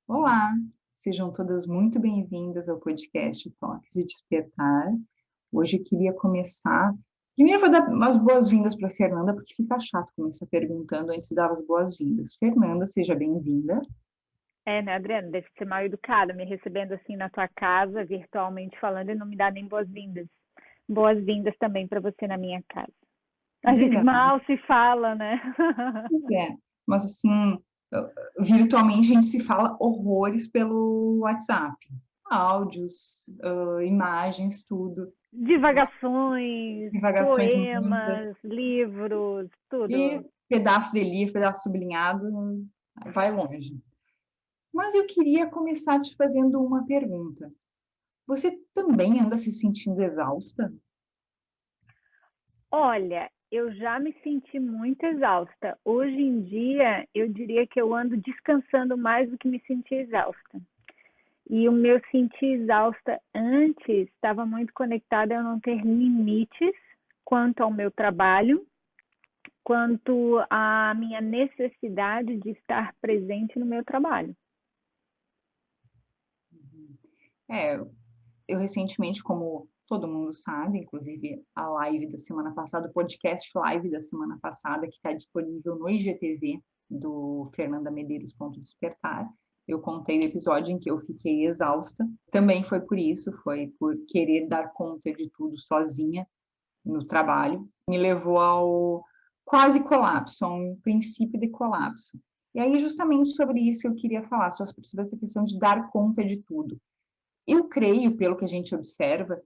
Olá, sejam todas muito bem-vindas ao podcast Toques de Despertar. Hoje eu queria começar. Primeiro, eu vou dar umas boas-vindas para a Fernanda, porque fica chato começar perguntando antes de dar as boas-vindas. Fernanda, seja bem-vinda. É, né, Adriana? Deve ser mal educada me recebendo assim na tua casa, virtualmente falando, e não me dá nem boas-vindas. Boas-vindas também para você na minha casa. A gente Obrigada. mal se fala, né? É, mas assim, virtualmente a gente se fala horrores pelo WhatsApp. Áudios, imagens, tudo. Divagações, Divagações muitas. poemas, livros, E tudo. pedaço de livro, pedaço sublinhado, vai longe. Mas eu queria começar te fazendo uma pergunta. Você também anda se sentindo exausta? Olha, eu já me senti muito exausta. Hoje em dia, eu diria que eu ando descansando mais do que me sentir exausta. E o meu sentir exausta antes estava muito conectado a eu não ter limites quanto ao meu trabalho, quanto à minha necessidade de estar presente no meu trabalho. É, eu recentemente, como todo mundo sabe, inclusive a live da semana passada, o podcast live da semana passada, que está disponível no IGTV do Fernanda Medeiros Ponto Despertar, eu contei o episódio em que eu fiquei exausta. Também foi por isso, foi por querer dar conta de tudo sozinha no trabalho, me levou ao quase colapso, a um princípio de colapso. E aí, justamente sobre isso eu queria falar, sobre essa questão de dar conta de tudo. Eu creio, pelo que a gente observa,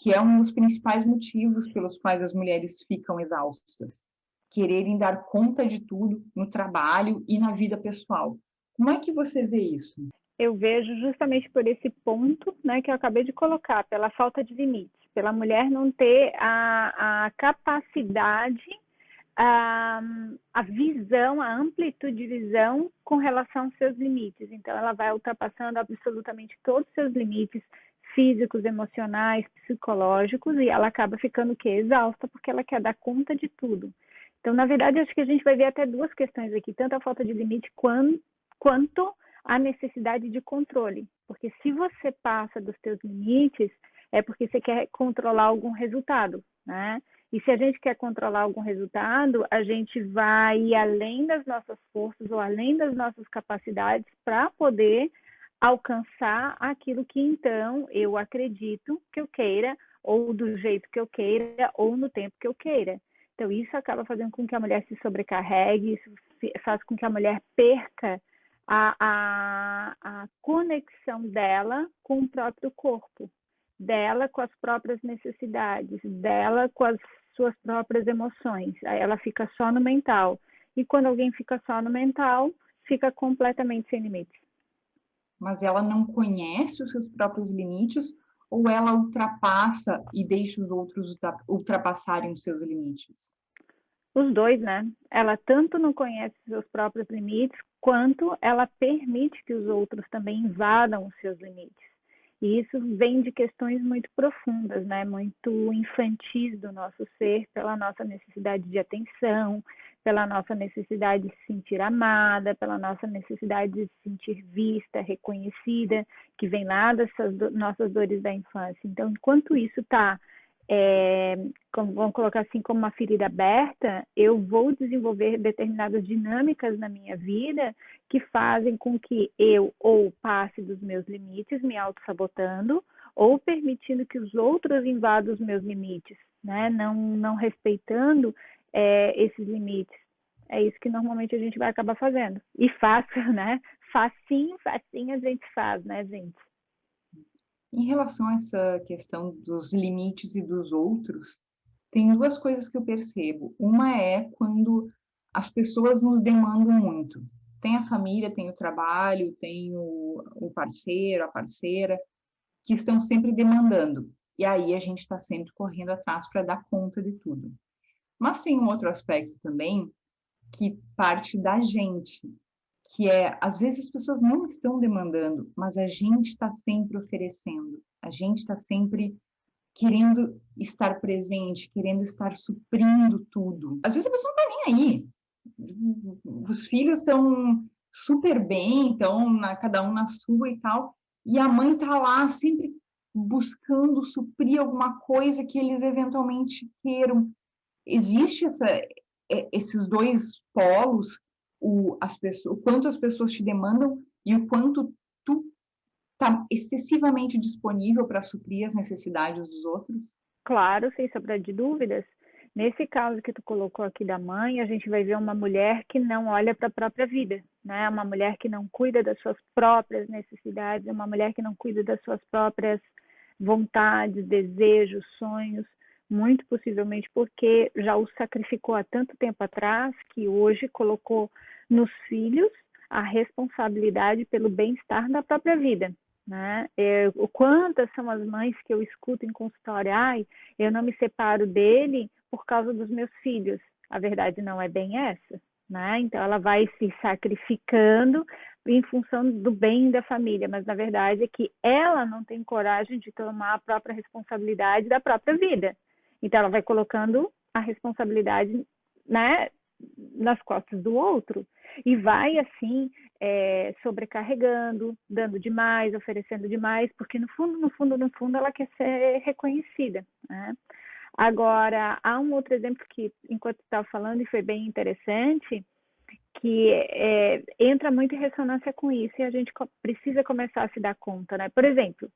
que é um dos principais motivos pelos quais as mulheres ficam exaustas, quererem dar conta de tudo no trabalho e na vida pessoal. Como é que você vê isso? Eu vejo justamente por esse ponto, né, que eu acabei de colocar, pela falta de limites, pela mulher não ter a capacidade, a visão, a amplitude de visão com relação aos seus limites. Então, ela vai ultrapassando absolutamente todos os seus limites físicos, emocionais, psicológicos, e ela acaba ficando o quê? Exausta, porque ela quer dar conta de tudo. Então, na verdade, acho que a gente vai ver até duas questões aqui, tanto a falta de limite quanto a necessidade de controle. Porque se você passa dos seus limites, é porque você quer controlar algum resultado, né? E se a gente quer controlar algum resultado, a gente vai ir além das nossas forças ou além das nossas capacidades para poder alcançar aquilo que então eu acredito que eu queira, ou do jeito que eu queira, ou no tempo que eu queira. Então, isso acaba fazendo com que a mulher se sobrecarregue, isso faz com que a mulher perca a conexão dela com o próprio corpo, dela com as próprias necessidades, dela com as suas próprias emoções. Aí ela fica só no mental. E quando alguém fica só no mental, fica completamente sem limites. Mas ela não conhece os seus próprios limites ou ela ultrapassa e deixa os outros ultrapassarem os seus limites? Os dois, né? Ela tanto não conhece seus próprios limites, quanto ela permite que os outros também invadam os seus limites. E isso vem de questões muito profundas, né? Muito infantis do nosso ser, pela nossa necessidade de atenção, pela nossa necessidade de se sentir amada, pela nossa necessidade de se sentir vista, reconhecida, que vem lá dessas nossas dores da infância. Então, enquanto isso está vamos colocar assim, como uma ferida aberta, eu vou desenvolver determinadas dinâmicas na minha vida que fazem com que eu ou passe dos meus limites, me auto-sabotando, ou permitindo que os outros invadam os meus limites, né? Não respeitando esses limites. É isso que normalmente a gente vai acabar fazendo. E fácil, né? Facinho, facinho a gente faz, né, gente? Em relação a essa questão dos limites e dos outros, tem duas coisas que eu percebo. Uma é quando as pessoas nos demandam muito. Tem a família, tem o trabalho, tem o parceiro, a parceira, que estão sempre demandando. E aí a gente está sempre correndo atrás para dar conta de tudo. Mas tem um outro aspecto também que parte da gente, que é, às vezes as pessoas não estão demandando, mas a gente está sempre oferecendo, a gente está sempre querendo estar presente, querendo estar suprindo tudo. Às vezes a pessoa não está nem aí. Os filhos estão super bem, então, cada um na sua e tal, e a mãe tá lá sempre buscando suprir alguma coisa que eles eventualmente queiram. Existe esses dois polos, o quanto as pessoas te demandam e o quanto tu tá excessivamente disponível para suprir as necessidades dos outros? Claro, sem sombra de dúvidas. Nesse caso que tu colocou aqui da mãe, a gente vai ver uma mulher que não olha para a própria vida, né? Uma mulher que não cuida das suas próprias necessidades, uma mulher que não cuida das suas próprias vontades, desejos, sonhos, muito possivelmente porque já o sacrificou há tanto tempo atrás que hoje colocou nos filhos a responsabilidade pelo bem-estar da própria vida, né? Quantas são as mães que eu escuto em consultório? Ai, eu não me separo dele por causa dos meus filhos. A verdade não é bem essa, né? Então ela vai se sacrificando em função do bem da família, mas na verdade é que ela não tem coragem de tomar a própria responsabilidade da própria vida. Então ela vai colocando a responsabilidade, né, nas costas do outro e vai assim sobrecarregando, dando demais, oferecendo demais, porque no fundo, no fundo, no fundo, ela quer ser reconhecida, né? Agora, há um outro exemplo que, enquanto estava falando, e foi bem interessante, que entra muito em ressonância com isso e a gente precisa começar a se dar conta, né? Por exemplo,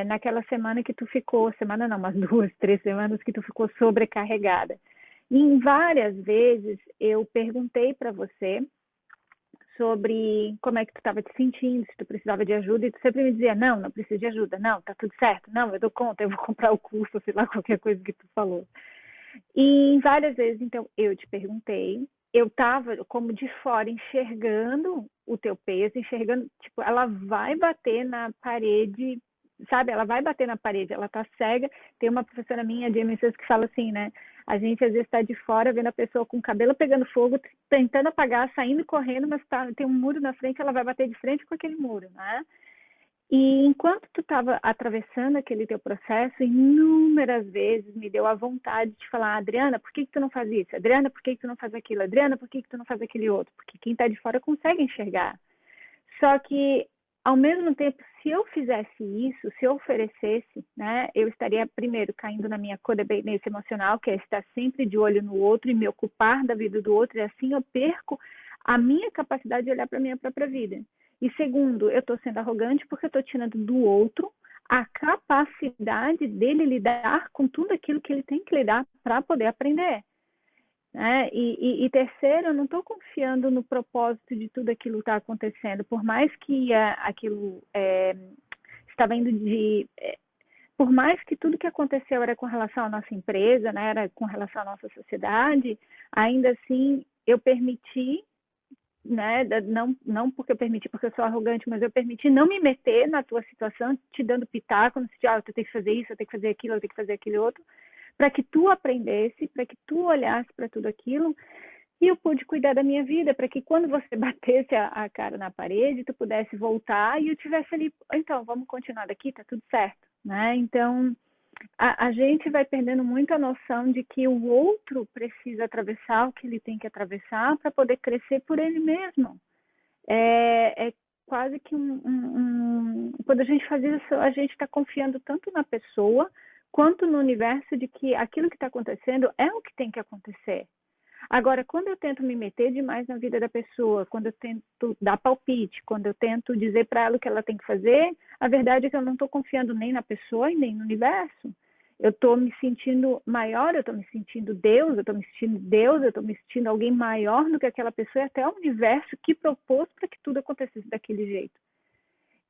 naquela semana que tu ficou, semana não, umas 2, 3 semanas que tu ficou sobrecarregada. E em várias vezes eu perguntei para você sobre como é que tu estava te sentindo, se tu precisava de ajuda, e tu sempre me dizia, não, não preciso de ajuda, não, tá tudo certo, não, eu dou conta, eu vou comprar o curso, sei lá, qualquer coisa que tu falou. E várias vezes, então, eu te perguntei, eu estava como de fora enxergando o teu peso, enxergando, tipo, ela vai bater na parede, sabe? Ela vai bater na parede, ela tá cega. Tem uma professora minha de MSS que fala assim, né? A gente às vezes está de fora vendo a pessoa com o cabelo pegando fogo, tentando apagar, saindo correndo, mas tem um muro na frente, ela vai bater de frente com aquele muro, né? E enquanto tu estava atravessando aquele teu processo, inúmeras vezes me deu a vontade de falar, Adriana, por que tu não faz isso? Adriana, por que tu não faz aquilo? Adriana, por que tu não faz aquele outro? Porque quem está de fora consegue enxergar. Só que, ao mesmo tempo, se eu fizesse isso, se eu oferecesse, né, eu estaria, primeiro, caindo na minha codependência emocional, que é estar sempre de olho no outro e me ocupar da vida do outro, e assim eu perco a minha capacidade de olhar para a minha própria vida. E segundo, eu estou sendo arrogante porque eu estou tirando do outro a capacidade dele lidar com tudo aquilo que ele tem que lidar para poder aprender. Né? E terceiro, eu não estou confiando no propósito de tudo aquilo que está acontecendo, por mais que aquilo estava indo por mais que tudo que aconteceu era com relação à nossa empresa, né, era com relação à nossa sociedade, ainda assim eu permiti, né, não porque eu permiti, porque eu sou arrogante, mas eu permiti não me meter na tua situação, te dando pitaco, no sentido, tu tem que fazer isso, eu tenho que fazer aquilo, eu tenho que fazer aquele outro, para que tu aprendesse, para que tu olhasse para tudo aquilo, e eu pude cuidar da minha vida, para que quando você batesse a cara na parede, tu pudesse voltar e eu tivesse ali, então, vamos continuar daqui, tá tudo certo, né? Então, a gente vai perdendo muito a noção de que o outro precisa atravessar o que ele tem que atravessar para poder crescer por ele mesmo. É quase que quando a gente faz isso, a gente está confiando tanto na pessoa quanto no universo de que aquilo que está acontecendo é o que tem que acontecer. Agora, quando eu tento me meter demais na vida da pessoa, quando eu tento dar palpite, quando eu tento dizer para ela o que ela tem que fazer, a verdade é que eu não estou confiando nem na pessoa e nem no universo. Eu estou me sentindo maior, eu estou me sentindo Deus, eu estou me sentindo Deus, eu estou me sentindo alguém maior do que aquela pessoa e até o universo que propôs para que tudo acontecesse daquele jeito.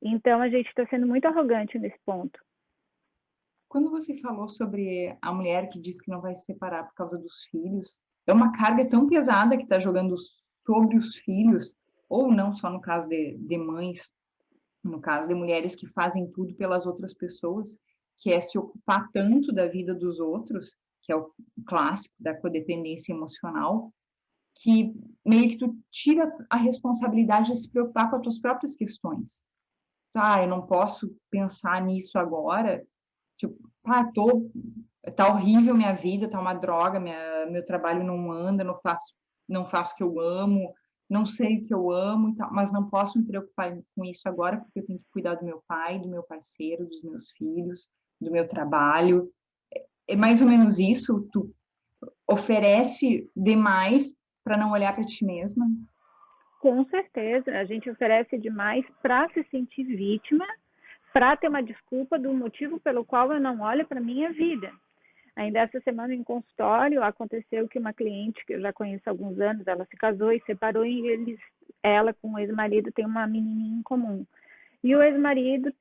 Então, a gente está sendo muito arrogante nesse ponto. Quando você falou sobre a mulher que diz que não vai se separar por causa dos filhos, é uma carga tão pesada que está jogando sobre os filhos, ou não só no caso de mães, no caso de mulheres que fazem tudo pelas outras pessoas, que é se ocupar tanto da vida dos outros, que é o clássico da codependência emocional, que meio que tu tira a responsabilidade de se preocupar com as tuas próprias questões. Ah, eu não posso pensar nisso agora, tipo, tá horrível minha vida, tá uma droga, meu trabalho não anda, não faço o que eu amo, não sei o que eu amo e tal, mas não posso me preocupar com isso agora, porque eu tenho que cuidar do meu pai, do meu parceiro, dos meus filhos, do meu trabalho. É mais ou menos isso? Tu oferece demais para não olhar para ti mesma? Com certeza, a gente oferece demais para se sentir vítima, para ter uma desculpa do motivo pelo qual eu não olho para minha vida. Ainda essa semana em consultório aconteceu que uma cliente que eu já conheço há alguns anos, ela se casou e separou e ela com o ex-marido tem uma menininha em comum. E o ex-marido,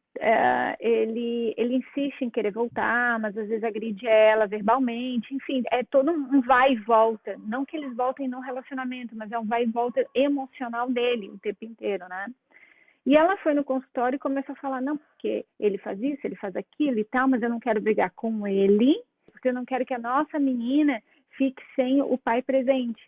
ele insiste em querer voltar, mas às vezes agride ela verbalmente, enfim, é todo um vai e volta. Não que eles voltem no relacionamento, mas é um vai e volta emocional dele o tempo inteiro, né? E ela foi no consultório e começou a falar, não, porque ele faz isso, ele faz aquilo e tal, mas eu não quero brigar com ele, porque eu não quero que a nossa menina fique sem o pai presente.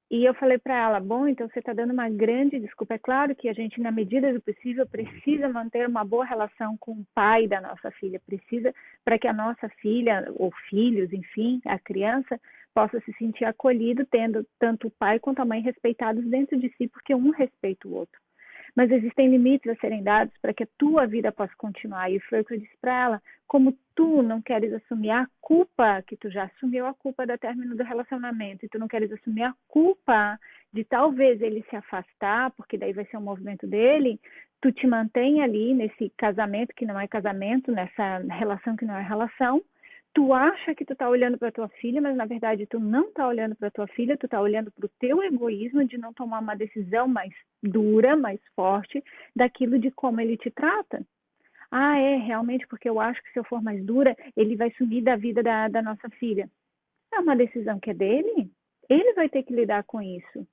E eu falei para ela, bom, então você está dando uma grande desculpa. É claro que a gente, na medida do possível, precisa manter uma boa relação com o pai da nossa filha. Precisa para que a nossa filha, ou filhos, enfim, a criança, possa se sentir acolhido, tendo tanto o pai quanto a mãe respeitados dentro de si, porque um respeita o outro. Mas existem limites a serem dados para que a tua vida possa continuar. E foi o que eu disse para ela. Como tu não queres assumir a culpa, que tu já assumiu a culpa do término do relacionamento, e tu não queres assumir a culpa de talvez ele se afastar, porque daí vai ser um movimento dele, tu te mantém ali nesse casamento que não é casamento, nessa relação que não é relação, tu acha que tu tá olhando para tua filha, mas na verdade tu não tá olhando para tua filha, tu tá olhando para o teu egoísmo de não tomar uma decisão mais dura, mais forte daquilo de como ele te trata. Ah, é, realmente, porque eu acho que se eu for mais dura, ele vai sumir da vida da nossa filha. É uma decisão que é dele. Ele vai ter que lidar com isso.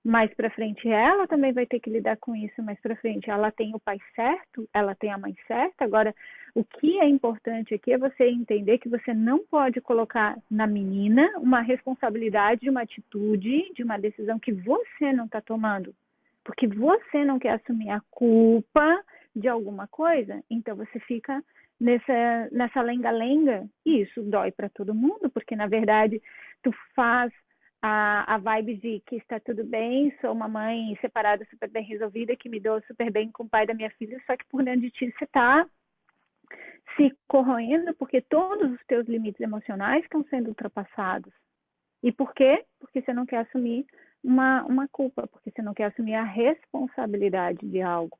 Mais para frente, ela também vai ter que lidar com isso. Mais para frente, ela tem o pai certo, ela tem a mãe certa. Agora, o que é importante aqui é você entender que você não pode colocar na menina uma responsabilidade de uma atitude, de uma decisão que você não está tomando. Porque você não quer assumir a culpa de alguma coisa, então você fica nessa lenga-lenga, e isso dói para todo mundo, porque na verdade tu faz a vibe de que está tudo bem, sou uma mãe separada super bem resolvida, que me dou super bem com o pai da minha filha, só que por dentro de ti você está se corroendo porque todos os teus limites emocionais estão sendo ultrapassados. E por quê? Porque você não quer assumir uma culpa, porque você não quer assumir a responsabilidade de algo,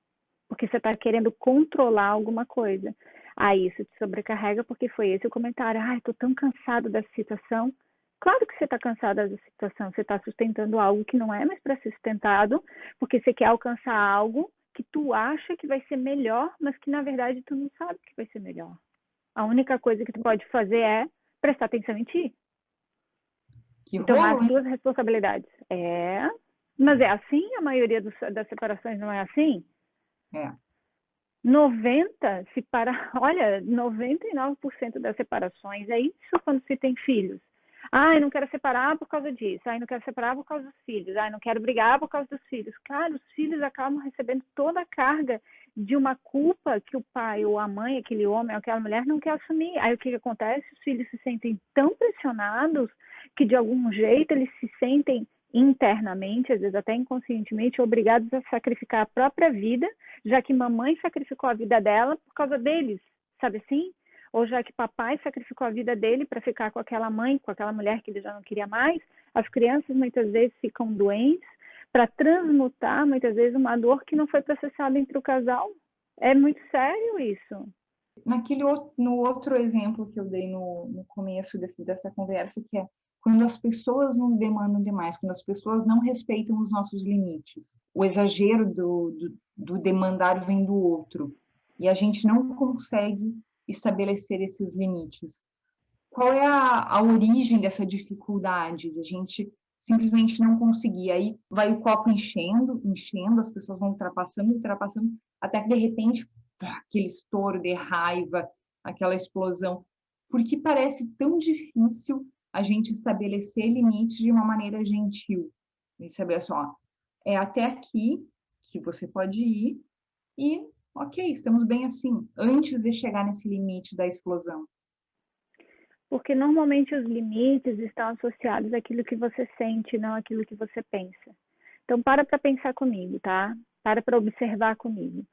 porque você está querendo controlar alguma coisa. Aí isso te sobrecarrega porque foi esse o comentário. Ai, estou tão cansado dessa situação. Claro que você está cansado dessa situação, você está sustentando algo que não é mais para ser sustentado, porque você quer alcançar algo que tu acha que vai ser melhor, mas que na verdade tu não sabe que vai ser melhor. A única coisa que tu pode fazer é prestar atenção em ti Que e tomar rolo, as hein? tuas responsabilidades. É, mas é assim? A maioria das separações não é assim? É. 90, se para, olha, 99% das separações é isso quando se tem filhos. Ai, não quero separar por causa disso. Ai, não quero separar por causa dos filhos. Ai, não quero brigar por causa dos filhos. Cara, os filhos acabam recebendo toda a carga de uma culpa que o pai ou a mãe, aquele homem ou aquela mulher não quer assumir. Aí o que acontece? Os filhos se sentem tão pressionados que de algum jeito eles se sentem internamente, às vezes até inconscientemente, obrigados a sacrificar a própria vida, já que mamãe sacrificou a vida dela por causa deles, sabe assim? Ou já que papai sacrificou a vida dele para ficar com aquela mãe, com aquela mulher que ele já não queria mais, as crianças muitas vezes ficam doentes para transmutar, muitas vezes, uma dor que não foi processada entre o casal. É muito sério isso. No outro exemplo que eu dei no começo dessa conversa, que é quando as pessoas nos demandam demais, quando as pessoas não respeitam os nossos limites, o exagero do demandar vem do outro, e a gente não consegue estabelecer esses limites. Qual é a origem dessa dificuldade de a gente simplesmente não conseguir? Aí vai o copo enchendo, enchendo, as pessoas vão ultrapassando, ultrapassando, até que de repente, aquele estouro de raiva, aquela explosão. Porque parece tão difícil a gente estabelecer limites de uma maneira gentil. E saber só, é até aqui que você pode ir e, ok, estamos bem assim, antes de chegar nesse limite da explosão. Porque normalmente os limites estão associados àquilo que você sente, não àquilo que você pensa. Então, para pensar comigo, tá? Para observar comigo.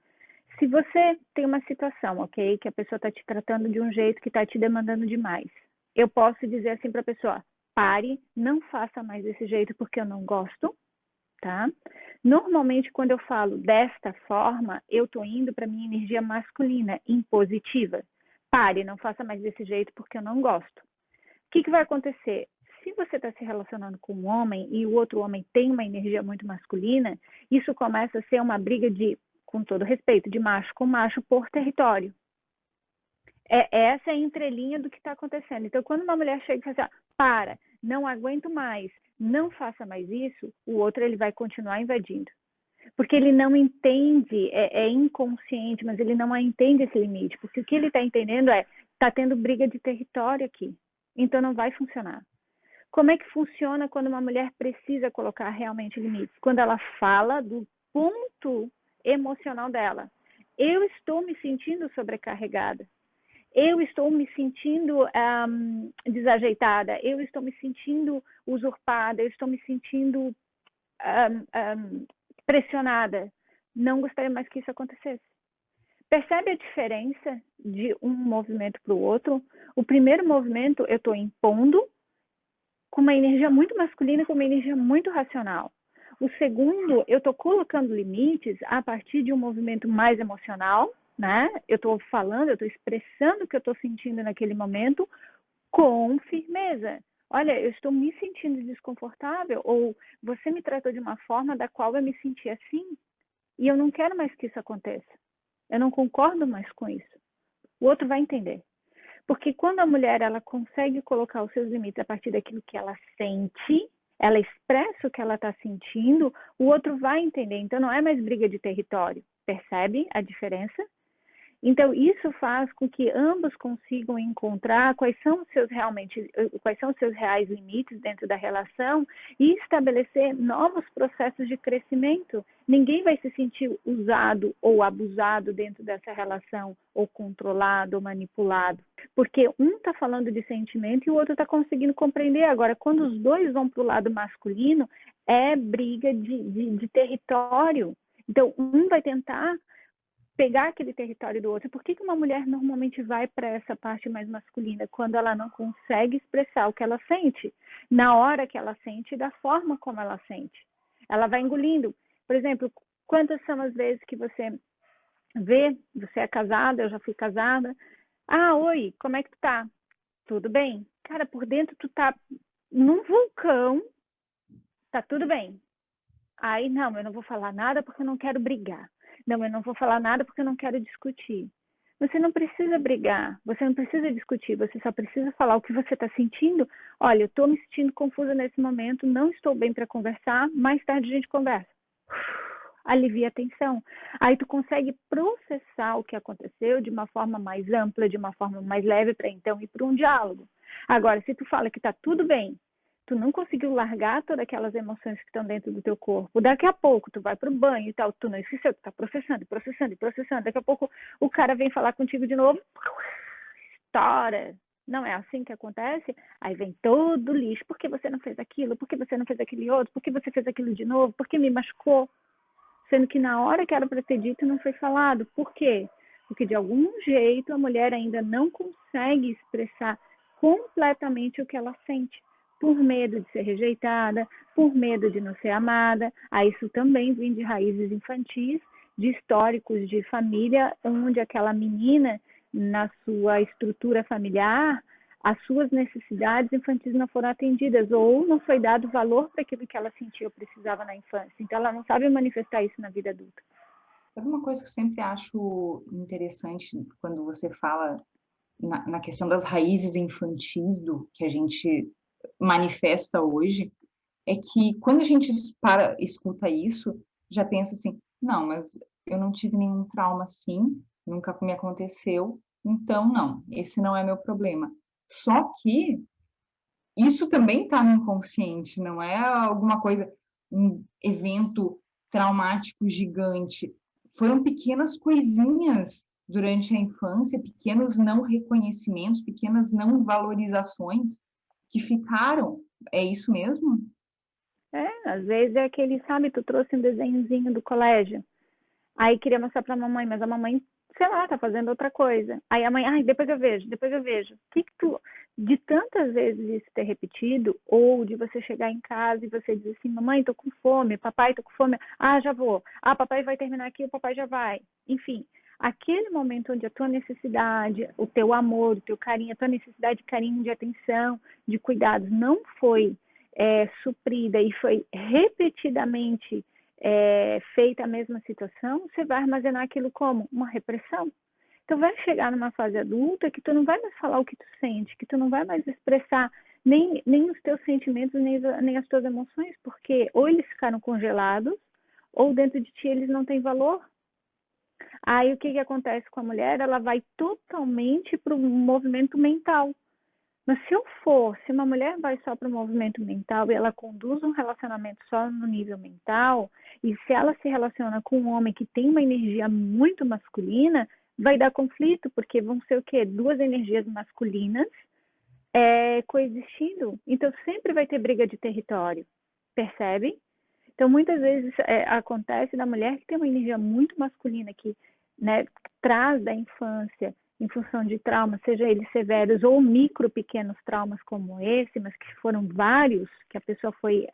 Se você tem uma situação, ok, que a pessoa está te tratando de um jeito que está te demandando demais, eu posso dizer assim para a pessoa, pare, não faça mais desse jeito porque eu não gosto, tá? Normalmente, quando eu falo desta forma, eu estou indo para minha energia masculina, impositiva. Pare, não faça mais desse jeito porque eu não gosto. O que vai acontecer? Se você está se relacionando com um homem e o outro homem tem uma energia muito masculina, isso começa a ser uma briga de, com todo respeito, de macho com macho por território. Essa é a entrelinha do que está acontecendo. Então, quando uma mulher chega e fala assim, para, não aguento mais, não faça mais isso, o outro ele vai continuar invadindo. Porque ele não entende, é inconsciente, mas ele não entende esse limite. Porque o que ele está entendendo está tendo briga de território aqui. Então, não vai funcionar. Como é que funciona quando uma mulher precisa colocar realmente limites? Quando ela fala do ponto emocional dela. Eu estou me sentindo sobrecarregada. Eu estou me sentindo desajeitada. Eu estou me sentindo usurpada. Eu estou me sentindo pressionada. Não gostaria mais que isso acontecesse. Percebe a diferença de um movimento para o outro? O primeiro movimento eu estou impondo com uma energia muito masculina, com uma energia muito racional. O segundo, eu estou colocando limites a partir de um movimento mais emocional, né? Eu estou falando, eu estou expressando o que eu estou sentindo naquele momento com firmeza. Olha, eu estou me sentindo desconfortável, ou você me tratou de uma forma da qual eu me senti assim, e eu não quero mais que isso aconteça. Eu não concordo mais com isso. O outro vai entender. Porque quando a mulher ela consegue colocar os seus limites a partir daquilo que ela sente, ela expressa o que ela está sentindo, o outro vai entender. Então não é mais briga de território. Percebe a diferença? Então isso faz com que ambos consigam encontrar quais são os seus reais limites dentro da relação e estabelecer novos processos de crescimento. Ninguém vai se sentir usado ou abusado dentro dessa relação, ou controlado ou manipulado, porque um está falando de sentimento e o outro está conseguindo compreender. Agora, quando os dois vão para o lado masculino, é briga de território. Então, um vai tentar pegar aquele território do outro. Por que uma mulher normalmente vai para essa parte mais masculina? Quando ela não consegue expressar o que ela sente, na hora que ela sente e da forma como ela sente. Ela vai engolindo. Por exemplo, quantas são as vezes que você vê, você é casada, eu já fui casada. Ah, oi, como é que tu tá? Tudo bem? Cara, por dentro tu tá num vulcão, tá tudo bem. Aí, não, eu não vou falar nada porque eu não quero brigar. Não, eu não vou falar nada porque eu não quero discutir. Você não precisa brigar, você não precisa discutir, você só precisa falar o que você está sentindo. Olha, eu estou me sentindo confusa nesse momento, não estou bem para conversar, mais tarde a gente conversa. Alivia a tensão. Aí tu consegue processar o que aconteceu de uma forma mais ampla, de uma forma mais leve, para então ir para um diálogo. Agora, se tu fala que está tudo bem, tu não conseguiu largar todas aquelas emoções que estão dentro do teu corpo. Daqui a pouco tu vai pro banho e tal, tu não esqueceu, tu tá processando, processando, processando. Daqui a pouco o cara vem falar contigo de novo, estoura. Não é assim que acontece? Aí vem todo o lixo. Por que você não fez aquilo? Por que você não fez aquele outro? Por que você fez aquilo de novo? Por que me machucou? Sendo que na hora que era para ter dito não foi falado. Por quê? Porque de algum jeito a mulher ainda não consegue expressar completamente o que ela sente. Por medo de ser rejeitada, por medo de não ser amada. Isso também vem de raízes infantis, de históricos de família, onde aquela menina, na sua estrutura familiar, as suas necessidades infantis não foram atendidas, ou não foi dado valor para aquilo que ela sentia ou precisava na infância. Então, ela não sabe manifestar isso na vida adulta. Sabe uma coisa que eu sempre acho interessante quando você fala na questão das raízes infantis do que a gente manifesta hoje, é que quando a gente escuta isso, já pensa assim, não, mas eu não tive nenhum trauma assim, nunca me aconteceu, então não, esse não é meu problema. Só que isso também está no inconsciente, não é alguma coisa, um evento traumático gigante. Foram pequenas coisinhas durante a infância, pequenos não reconhecimentos, pequenas não valorizações que ficaram. É isso mesmo? Às vezes é aquele, sabe, tu trouxe um desenhozinho do colégio, aí queria mostrar pra mamãe, mas a mamãe, sei lá, tá fazendo outra coisa. Aí a mãe, ai, depois eu vejo, depois eu vejo. O que que tu, de tantas vezes isso ter repetido, ou de você chegar em casa e você dizer assim, mamãe, tô com fome, papai, tô com fome, ah, já vou, ah, papai vai terminar aqui, o papai já vai. Enfim, aquele momento onde a tua necessidade, o teu amor, o teu carinho, a tua necessidade de carinho, de atenção, de cuidados não foi suprida e foi repetidamente feita a mesma situação, você vai armazenar aquilo como uma repressão. Então vai chegar numa fase adulta que tu não vai mais falar o que tu sente, que tu não vai mais expressar nem os teus sentimentos, nem as tuas emoções, porque ou eles ficaram congelados, ou dentro de ti eles não têm valor. Aí o que acontece com a mulher? Ela vai totalmente para o movimento mental. Mas se uma mulher vai só para o movimento mental e ela conduz um relacionamento só no nível mental, e se ela se relaciona com um homem que tem uma energia muito masculina, vai dar conflito, porque vão ser o quê? Duas energias masculinas coexistindo. Então sempre vai ter briga de território, percebe? Então muitas vezes acontece da mulher que tem uma energia muito masculina que, né, traz da infância em função de traumas, seja eles severos ou micro pequenos traumas como esse, mas que foram vários que a pessoa foi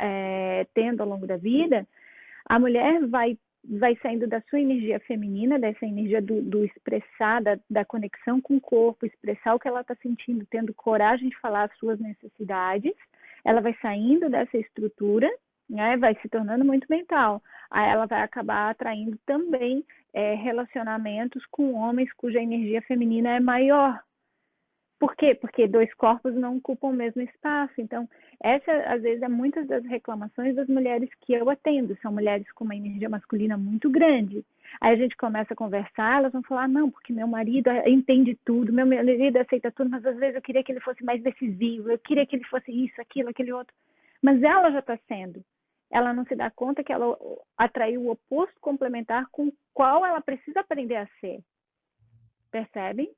tendo ao longo da vida, a mulher vai saindo da sua energia feminina, dessa energia do expressar, da conexão com o corpo, expressar o que ela está sentindo, tendo coragem de falar as suas necessidades, ela vai saindo dessa estrutura, né, vai se tornando muito mental. Aí ela vai acabar atraindo também relacionamentos com homens cuja energia feminina é maior. Por quê? Porque dois corpos não ocupam o mesmo espaço. Então, essa, às vezes, é muitas das reclamações das mulheres que eu atendo. São mulheres com uma energia masculina muito grande. Aí a gente começa a conversar, elas vão falar, não, porque meu marido entende tudo, meu marido aceita tudo, mas às vezes eu queria que ele fosse mais decisivo, eu queria que ele fosse isso, aquilo, aquele outro. Mas ela já está sendo. Ela não se dá conta que ela atraiu o oposto complementar com o qual ela precisa aprender a ser. Percebem?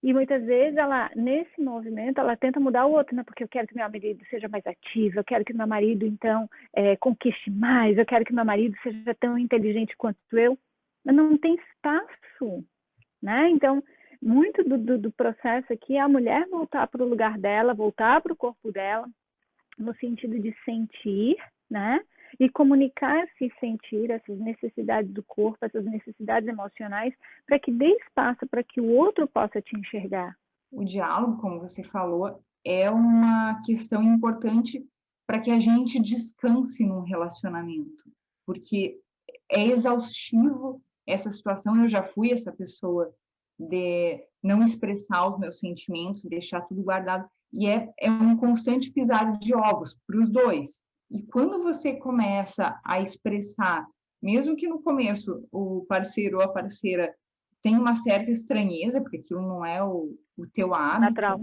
E muitas vezes ela, nesse movimento, ela tenta mudar o outro, né? Porque eu quero que meu marido seja mais ativo, eu quero que meu marido, então, conquiste mais, eu quero que meu marido seja tão inteligente quanto eu. Mas não tem espaço, né? Então, muito do processo aqui é a mulher voltar para o lugar dela, voltar para o corpo dela, no sentido de sentir, né? E comunicar esse sentir, essas necessidades do corpo, essas necessidades emocionais, para que dê espaço para que o outro possa te enxergar. O diálogo, como você falou, é uma questão importante para que a gente descanse num relacionamento, porque é exaustivo essa situação. Eu já fui essa pessoa de não expressar os meus sentimentos, deixar tudo guardado, e é um constante pisar de ovos para os dois. E quando você começa a expressar, mesmo que no começo o parceiro ou a parceira tem uma certa estranheza, porque aquilo não é o teu hábito, Natural.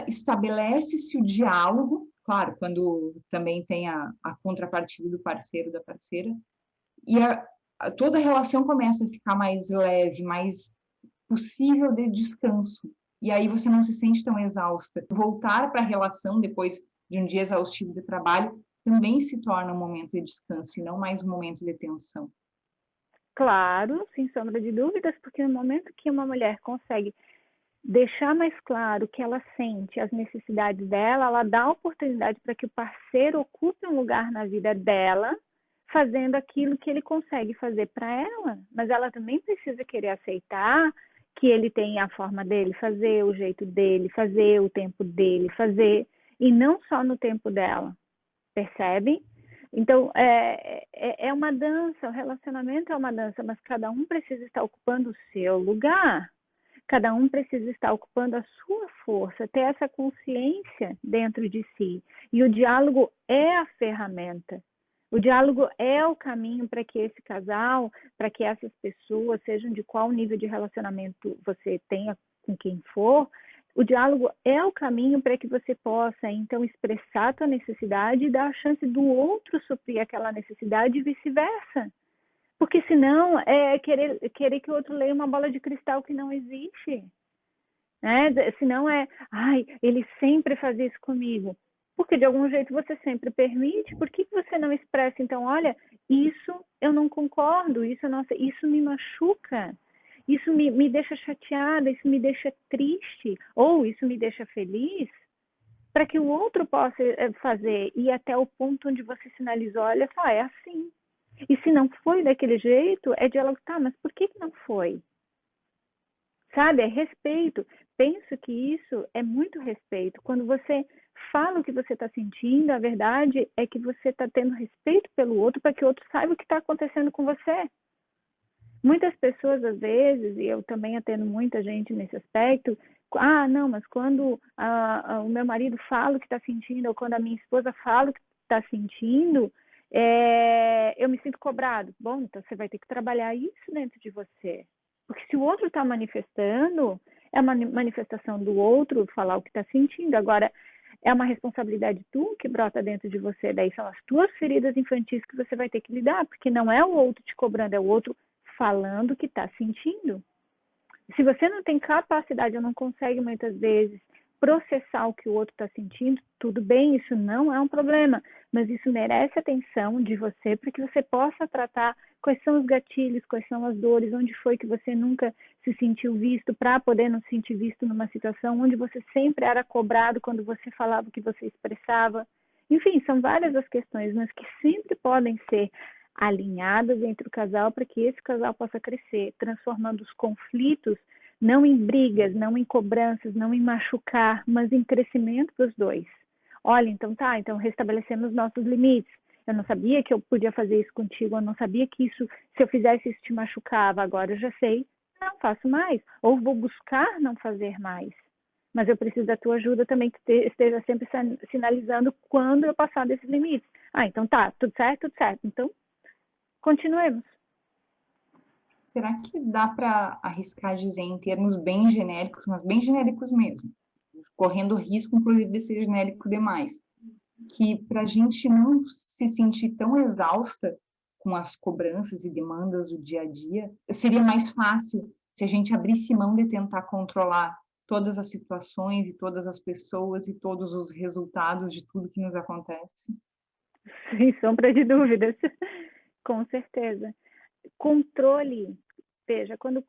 estabelece-se o diálogo, claro, quando também tem a contrapartida do parceiro, da parceira, e toda a relação começa a ficar mais leve, mais possível de descanso. E aí você não se sente tão exausta. Voltar para a relação depois de um dia exaustivo de trabalho também se torna um momento de descanso e não mais um momento de tensão. Claro, sem sombra de dúvidas, porque no momento que uma mulher consegue deixar mais claro o que ela sente, as necessidades dela, ela dá oportunidade para que o parceiro ocupe um lugar na vida dela, fazendo aquilo que ele consegue fazer para ela. Mas ela também precisa querer aceitar que ele tem a forma dele fazer, o jeito dele fazer, o tempo dele fazer, e não só no tempo dela, percebe? Então, é uma dança, o relacionamento é uma dança, mas cada um precisa estar ocupando o seu lugar. Cada um precisa estar ocupando a sua força, ter essa consciência dentro de si. E o diálogo é a ferramenta. O diálogo é o caminho para que esse casal, para que essas pessoas, sejam de qual nível de relacionamento você tenha com quem for, o diálogo é o caminho para que você possa, então, expressar a tua necessidade e dar a chance do outro suprir aquela necessidade e vice-versa. Porque senão é querer que o outro leia uma bola de cristal que não existe. Né? Senão ai, ele sempre faz isso comigo. Porque de algum jeito você sempre permite, por que você não expressa, então, olha, isso eu não concordo, isso, nossa, isso me machuca, isso me deixa chateada, isso me deixa triste, ou isso me deixa feliz, para que o outro possa fazer, e até o ponto onde você sinalizou, olha só, é assim. E se não foi daquele jeito, é diálogo, tá, mas por que não foi? Sabe, é respeito. Penso que isso é muito respeito. Quando você fala o que você está sentindo, a verdade é que você está tendo respeito pelo outro para que o outro saiba o que está acontecendo com você. Muitas pessoas, às vezes, e eu também atendo muita gente nesse aspecto, não, mas quando o meu marido fala o que está sentindo, ou quando a minha esposa fala o que está sentindo, eu me sinto cobrado. Bom, então você vai ter que trabalhar isso dentro de você. Porque se o outro está manifestando, é uma manifestação do outro falar o que está sentindo. Agora, é uma responsabilidade tua que brota dentro de você. Daí são as tuas feridas infantis que você vai ter que lidar, porque não é o outro te cobrando, é o outro falando o que está sentindo. Se você não tem capacidade ou não consegue muitas vezes processar o que o outro está sentindo, tudo bem, isso não é um problema, mas isso merece atenção de você para que você possa tratar quais são os gatilhos, quais são as dores, onde foi que você nunca se sentiu visto, para poder não se sentir visto numa situação onde você sempre era cobrado quando você falava o que você expressava. Enfim, são várias as questões, mas que sempre podem ser alinhadas entre o casal para que esse casal possa crescer, transformando os conflitos não em brigas, não em cobranças, não em machucar, mas em crescimento dos dois. Olha, então tá, então restabelecemos nossos limites. Eu não sabia que eu podia fazer isso contigo, eu não sabia que isso, se eu fizesse isso te machucava, agora eu já sei, não faço mais, ou vou buscar não fazer mais. Mas eu preciso da tua ajuda também, que esteja sempre sinalizando quando eu passar desses limites. Então tá, tudo certo, tudo certo. Então, continuemos. Será que dá para arriscar dizer em termos bem genéricos, mas bem genéricos mesmo, correndo risco, inclusive, de ser genérico demais, que para a gente não se sentir tão exausta com as cobranças e demandas do dia a dia, seria mais fácil se a gente abrisse mão de tentar controlar todas as situações e todas as pessoas e todos os resultados de tudo que nos acontece? Sem sombra de dúvidas, com certeza. Controle, veja, quando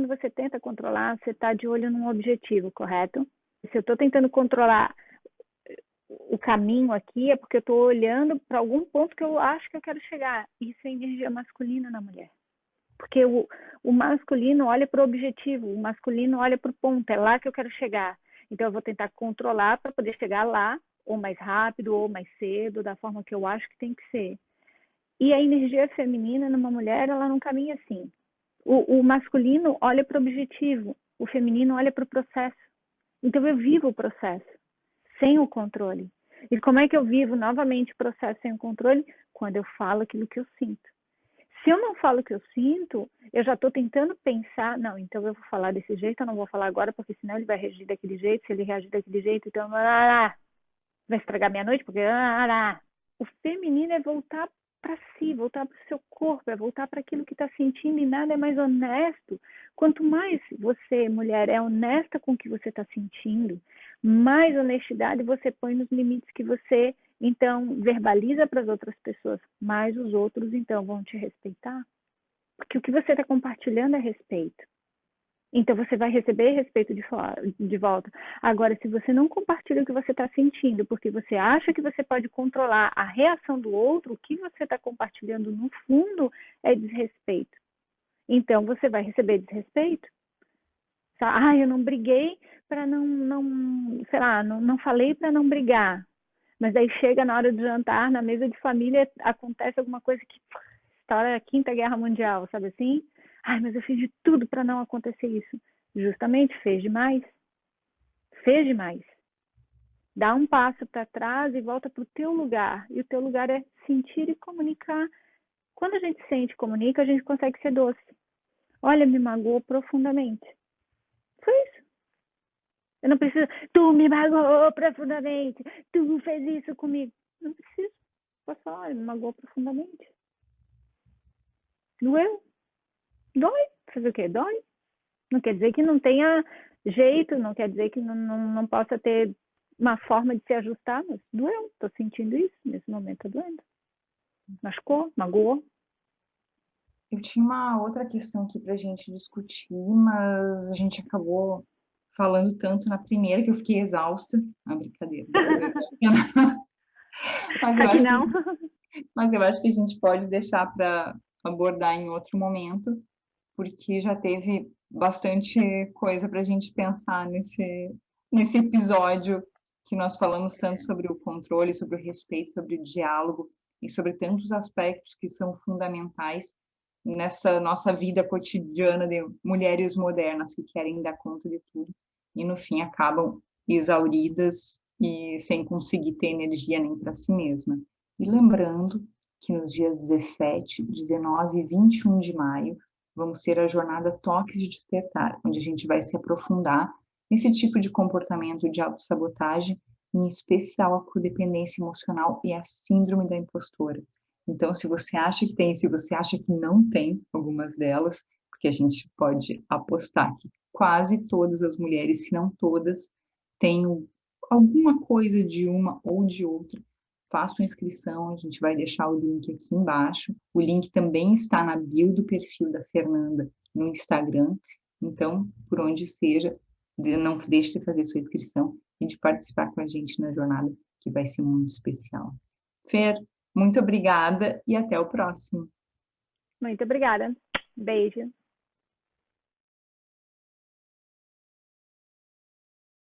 você tenta controlar, você está de olho num objetivo, correto? Se eu estou tentando controlar o caminho aqui, é porque eu estou olhando para algum ponto que eu acho que eu quero chegar. Isso é energia masculina na mulher. Porque o masculino olha para o objetivo, o masculino olha para o ponto, é lá que eu quero chegar. Então eu vou tentar controlar para poder chegar lá, ou mais rápido, ou mais cedo, da forma que eu acho que tem que ser. E a energia feminina numa mulher, ela não caminha assim. O masculino olha para o objetivo, o feminino olha para o processo. Então eu vivo o processo, sem o controle. E como é que eu vivo novamente o processo sem o controle? Quando eu falo aquilo que eu sinto. Se eu não falo o que eu sinto, eu já estou tentando pensar, não, então eu vou falar desse jeito, eu não vou falar agora, porque senão ele vai reagir daquele jeito, se ele reagir daquele jeito, então vai estragar minha noite, porque o feminino é voltar para si, voltar para o seu corpo, é voltar para aquilo que está sentindo, e nada é mais honesto. Quanto mais você, mulher, é honesta com o que você está sentindo, mais honestidade você põe nos limites que você, então, verbaliza para as outras pessoas, mais os outros, então, vão te respeitar. Porque o que você está compartilhando é respeito. Então você vai receber respeito de volta. Agora, se você não compartilha o que você está sentindo, porque você acha que você pode controlar a reação do outro, o que você está compartilhando no fundo é desrespeito. Então você vai receber desrespeito. Eu não briguei para sei lá, não falei para não brigar. Mas daí chega na hora do jantar, na mesa de família, acontece alguma coisa que estoura a Quinta Guerra Mundial, sabe assim? Mas eu fiz de tudo para não acontecer isso. Justamente, fez demais. Fez demais. Dá um passo para trás e volta para o teu lugar. E o teu lugar é sentir e comunicar. Quando a gente sente e comunica, a gente consegue ser doce. Olha, me magoou profundamente. Foi isso. Eu não preciso, tu me magoou profundamente, tu fez isso comigo. Não preciso. Posso falar, olha, me magoou profundamente. Doeu. Dói. Fazer o quê? Dói. Não quer dizer que não tenha jeito, não quer dizer que não possa ter uma forma de se ajustar, mas doeu, estou sentindo isso, nesse momento está doendo. Machucou, magoou. Eu tinha uma outra questão aqui para a gente discutir, mas a gente acabou falando tanto na primeira que eu fiquei exausta. Ah, brincadeira. Mas eu Aqui acho não. mas eu acho que a gente pode deixar para abordar em outro momento, porque já teve bastante coisa para a gente pensar nesse episódio que nós falamos tanto sobre o controle, sobre o respeito, sobre o diálogo e sobre tantos aspectos que são fundamentais nessa nossa vida cotidiana de mulheres modernas que querem dar conta de tudo e no fim acabam exauridas e sem conseguir ter energia nem para si mesma. E lembrando que nos dias 17, 19 e 21 de maio vamos ter a jornada Toques de Despertar, onde a gente vai se aprofundar nesse tipo de comportamento de autossabotagem, em especial a codependência emocional e a síndrome da impostora. Então, se você acha que tem, se você acha que não tem algumas delas, porque a gente pode apostar que quase todas as mulheres, se não todas, têm alguma coisa de uma ou de outra, faça a inscrição, a gente vai deixar o link aqui embaixo. O link também está na bio do perfil da Fernanda no Instagram. Então, por onde seja, não deixe de fazer sua inscrição e de participar com a gente na jornada, que vai ser muito especial. Fer, muito obrigada e até o próximo. Muito obrigada. Beijo.